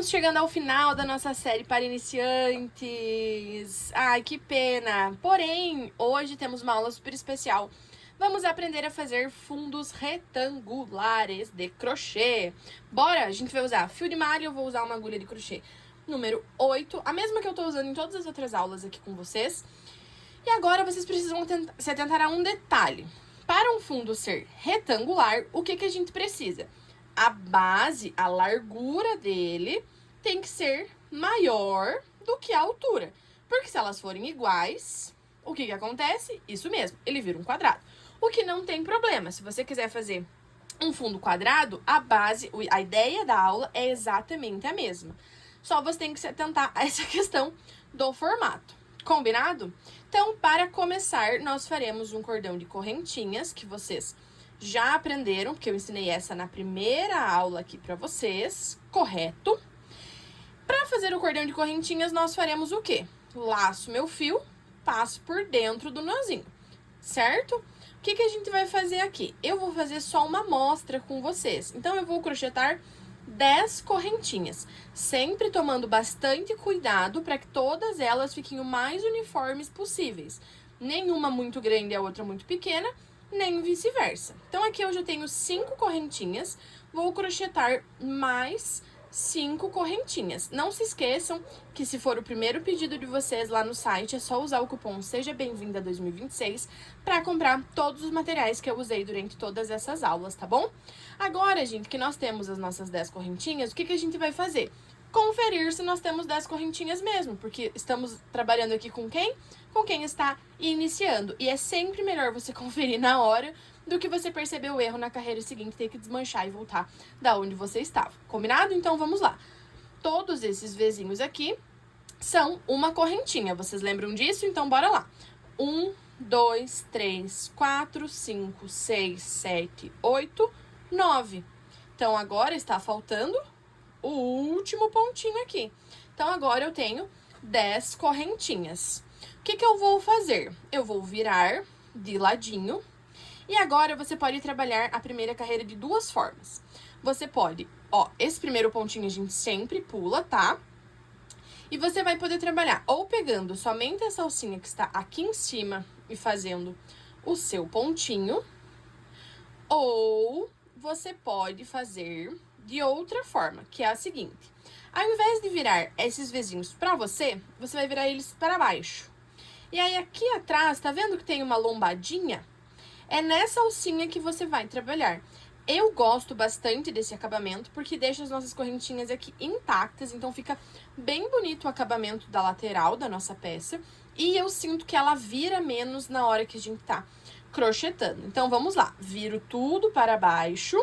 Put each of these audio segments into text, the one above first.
Estamos chegando ao final da nossa série para iniciantes. Ai, que pena! Porém, hoje temos uma aula super especial. Vamos aprender a fazer fundos retangulares de crochê. Bora! A gente vai usar fio de malha, eu vou usar uma agulha de crochê número 8, a mesma que eu tô usando em todas as outras aulas aqui com vocês. E agora vocês precisam se atentar a um detalhe. Para um fundo ser retangular, o que a gente precisa? A base, a largura dele, tem que ser maior do que a altura. Porque se elas forem iguais, o que acontece? Isso mesmo, ele vira um quadrado. O que não tem problema. Se você quiser fazer um fundo quadrado, a base, a ideia da aula é exatamente a mesma. Só você tem que se atentar a essa questão do formato. Combinado? Então, para começar, nós faremos um cordão de correntinhas, que vocês já aprenderam, porque eu ensinei essa na primeira aula aqui para vocês, correto? Para fazer o cordão de correntinhas, nós faremos o quê? Laço meu fio, passo por dentro do nozinho, certo? O que a gente vai fazer aqui? Eu vou fazer só uma amostra com vocês. Então, eu vou crochetar 10 correntinhas, sempre tomando bastante cuidado para que todas elas fiquem o mais uniformes possíveis. Nenhuma muito grande e a outra muito pequena, nem vice-versa. Então, aqui eu já tenho 5 correntinhas, vou crochetar mais 5 correntinhas. Não se esqueçam que se for o primeiro pedido de vocês lá no site, é só usar o cupom Seja Bem-vinda 2026 para comprar todos os materiais que eu usei durante todas essas aulas, tá bom? Agora, gente, que nós temos as nossas 10 correntinhas, o que a gente vai fazer? Conferir se nós temos 10 correntinhas mesmo, porque estamos trabalhando aqui com quem? Com quem está iniciando. E é sempre melhor você conferir na hora do que você perceber o erro na carreira seguinte, ter que desmanchar e voltar da onde você estava. Combinado? Então, vamos lá. Todos esses vezinhos aqui são uma correntinha. Vocês lembram disso? Então, bora lá. 1, 2, 3, 4, 5, 6, 7, 8, 9. Então, agora está faltando o último pontinho aqui. Então, agora eu tenho 10 correntinhas. O que eu vou fazer? Eu vou virar de ladinho. E agora, você pode trabalhar a primeira carreira de duas formas. Você pode, esse primeiro pontinho a gente sempre pula, tá? E você vai poder trabalhar ou pegando somente essa alcinha que está aqui em cima e fazendo o seu pontinho, ou você pode fazer de outra forma, que é a seguinte. Ao invés de virar esses vezinhos pra você, você vai virar eles para baixo. E aí, aqui atrás, tá vendo que tem uma lombadinha? É nessa alcinha que você vai trabalhar. Eu gosto bastante desse acabamento, porque deixa as nossas correntinhas aqui intactas, então fica bem bonito o acabamento da lateral da nossa peça. E eu sinto que ela vira menos na hora que a gente tá crochetando. Então, vamos lá. Viro tudo para baixo.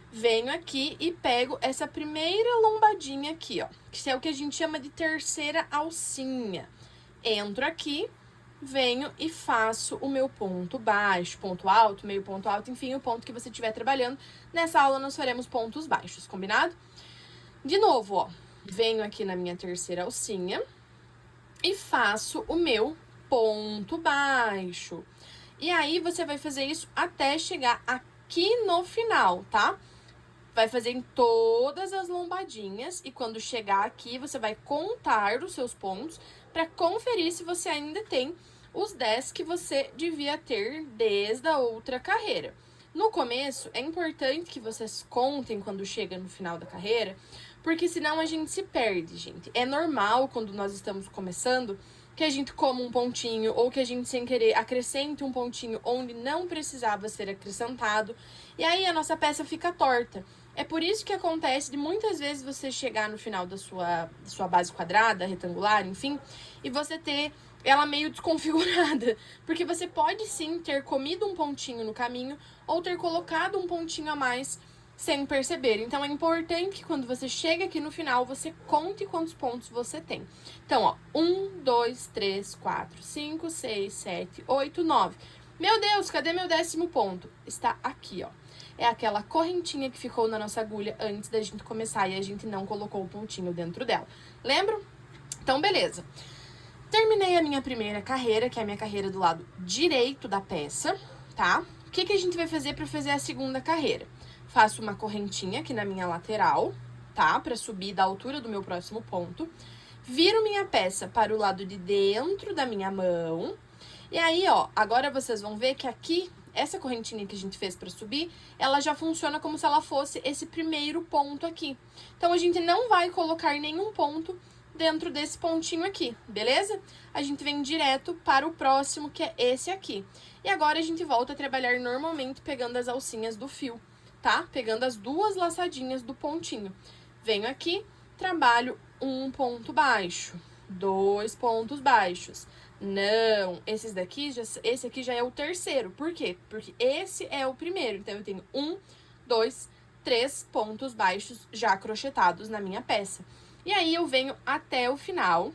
Venho aqui e pego essa primeira lombadinha aqui, que é o que a gente chama de terceira alcinha. Entro aqui, venho e faço o meu ponto baixo, ponto alto, meio ponto alto, enfim, o ponto que você estiver trabalhando. Nessa aula nós faremos pontos baixos, combinado? De novo, venho aqui na minha terceira alcinha e faço o meu ponto baixo. E aí, você vai fazer isso até chegar aqui no final, tá? Vai fazer em todas as lombadinhas e quando chegar aqui, você vai contar os seus pontos para conferir se você ainda tem os 10 que você devia ter desde a outra carreira. No começo, é importante que vocês contem quando chega no final da carreira, porque senão a gente se perde, gente. É normal, quando nós estamos começando, que a gente coma um pontinho ou que a gente, sem querer, acrescente um pontinho onde não precisava ser acrescentado. E aí, a nossa peça fica torta. É por isso que acontece de muitas vezes você chegar no final da sua base quadrada, retangular, enfim, e você ter ela meio desconfigurada. Porque você pode sim ter comido um pontinho no caminho ou ter colocado um pontinho a mais sem perceber. Então, é importante que quando você chega aqui no final, você conte quantos pontos você tem. Então, 1, 2, 3, 4, 5, 6, 7, 8, 9. Meu Deus, cadê meu 10º ponto? Está aqui, É aquela correntinha que ficou na nossa agulha antes da gente começar e a gente não colocou o pontinho dentro dela. Lembram? Então, beleza. Terminei a minha primeira carreira, que é a minha carreira do lado direito da peça, tá? O que a gente vai fazer para fazer a segunda carreira? Faço uma correntinha aqui na minha lateral, tá? Pra subir da altura do meu próximo ponto. Viro minha peça para o lado de dentro da minha mão. E aí, ó, agora vocês vão ver que aqui, essa correntinha que a gente fez pra subir, ela já funciona como se ela fosse esse primeiro ponto aqui. Então, a gente não vai colocar nenhum ponto dentro desse pontinho aqui, beleza? A gente vem direto para o próximo, que é esse aqui. E agora a gente volta a trabalhar normalmente pegando as alcinhas do fio, tá? Pegando as duas laçadinhas do pontinho. Venho aqui, trabalho um ponto baixo, 2 pontos baixos. Não, esse aqui já é o terceiro. Por quê? Porque esse é o primeiro. Então, eu tenho 1, 2, 3 pontos baixos já crochetados na minha peça. E aí, eu venho até o final.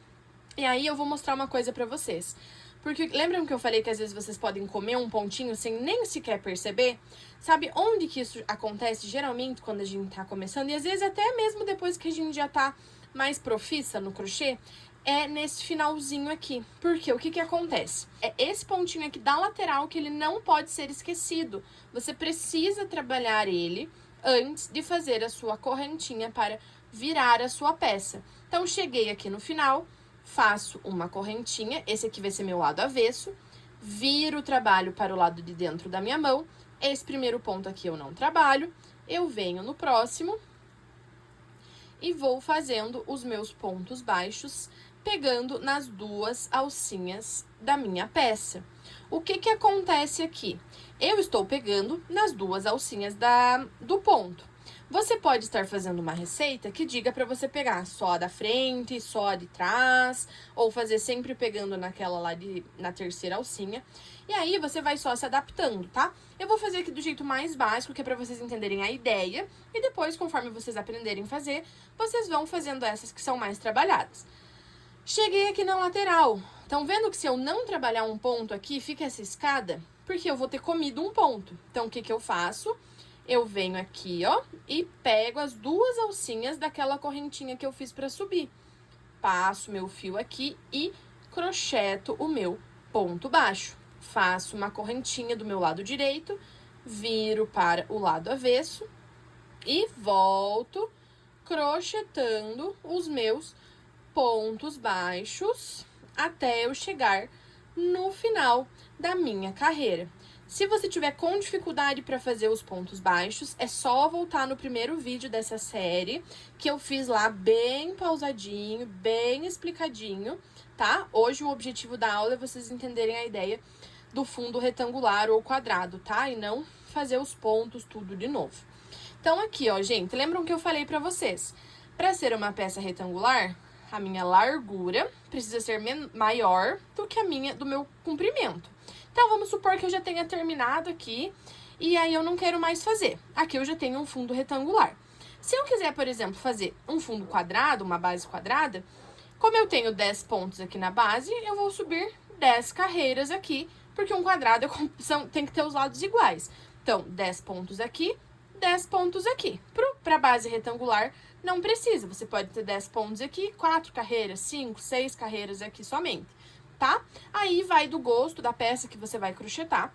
E aí, eu vou mostrar uma coisa pra vocês. Porque lembram que eu falei que às vezes vocês podem comer um pontinho sem nem sequer perceber? Sabe onde que isso acontece? Geralmente, quando a gente tá começando. E às vezes até mesmo depois que a gente já tá mais profissa no crochê. É nesse finalzinho aqui. Porque o que que acontece? É esse pontinho aqui da lateral que ele não pode ser esquecido. Você precisa trabalhar ele antes de fazer a sua correntinha para virar a sua peça. Então, cheguei aqui no final, faço uma correntinha, esse aqui vai ser meu lado avesso, viro o trabalho para o lado de dentro da minha mão, esse primeiro ponto aqui eu não trabalho, eu venho no próximo e vou fazendo os meus pontos baixos, pegando nas duas alcinhas da minha peça. O que que acontece aqui? Eu estou pegando nas duas alcinhas do ponto. Você pode estar fazendo uma receita que diga para você pegar só a da frente, só a de trás, ou fazer sempre pegando naquela lá na terceira alcinha. E aí, você vai só se adaptando, tá? Eu vou fazer aqui do jeito mais básico, que é pra vocês entenderem a ideia. E depois, conforme vocês aprenderem a fazer, vocês vão fazendo essas que são mais trabalhadas. Cheguei aqui na lateral. Estão vendo que se eu não trabalhar um ponto aqui, fica essa escada? Porque eu vou ter comido um ponto. Então, o que que eu faço? Eu venho aqui, ó, e pego as duas alcinhas daquela correntinha que eu fiz pra subir. Passo meu fio aqui e crocheto o meu ponto baixo. Faço uma correntinha do meu lado direito, viro para o lado avesso e volto crochetando os meus pontos baixos até eu chegar no final da minha carreira. Se você tiver com dificuldade para fazer os pontos baixos, é só voltar no primeiro vídeo dessa série, que eu fiz lá bem pausadinho, bem explicadinho, tá? Hoje o objetivo da aula é vocês entenderem a ideia do fundo retangular ou quadrado, tá? E não fazer os pontos tudo de novo. Então aqui, ó, gente, lembram que eu falei para vocês? Para ser uma peça retangular, a minha largura precisa ser maior do que do meu comprimento. Então, vamos supor que eu já tenha terminado aqui e aí eu não quero mais fazer. Aqui eu já tenho um fundo retangular. Se eu quiser, por exemplo, fazer um fundo quadrado, uma base quadrada, como eu tenho 10 pontos aqui na base, eu vou subir 10 carreiras aqui, porque um quadrado tem que ter os lados iguais. Então, 10 pontos aqui, 10 pontos aqui. Para base retangular, não precisa. Você pode ter 10 pontos aqui, 4 carreiras, 5, 6 carreiras aqui somente, tá? Aí vai do gosto da peça que você vai crochetar.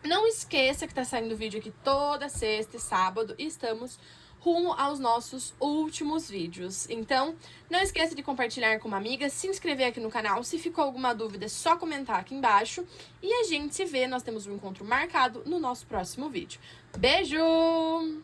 Não esqueça que tá saindo vídeo aqui toda sexta e sábado e estamos rumo aos nossos últimos vídeos. Então, não esqueça de compartilhar com uma amiga, se inscrever aqui no canal. Se ficou alguma dúvida, é só comentar aqui embaixo. E a gente se vê, nós temos um encontro marcado no nosso próximo vídeo. Beijo!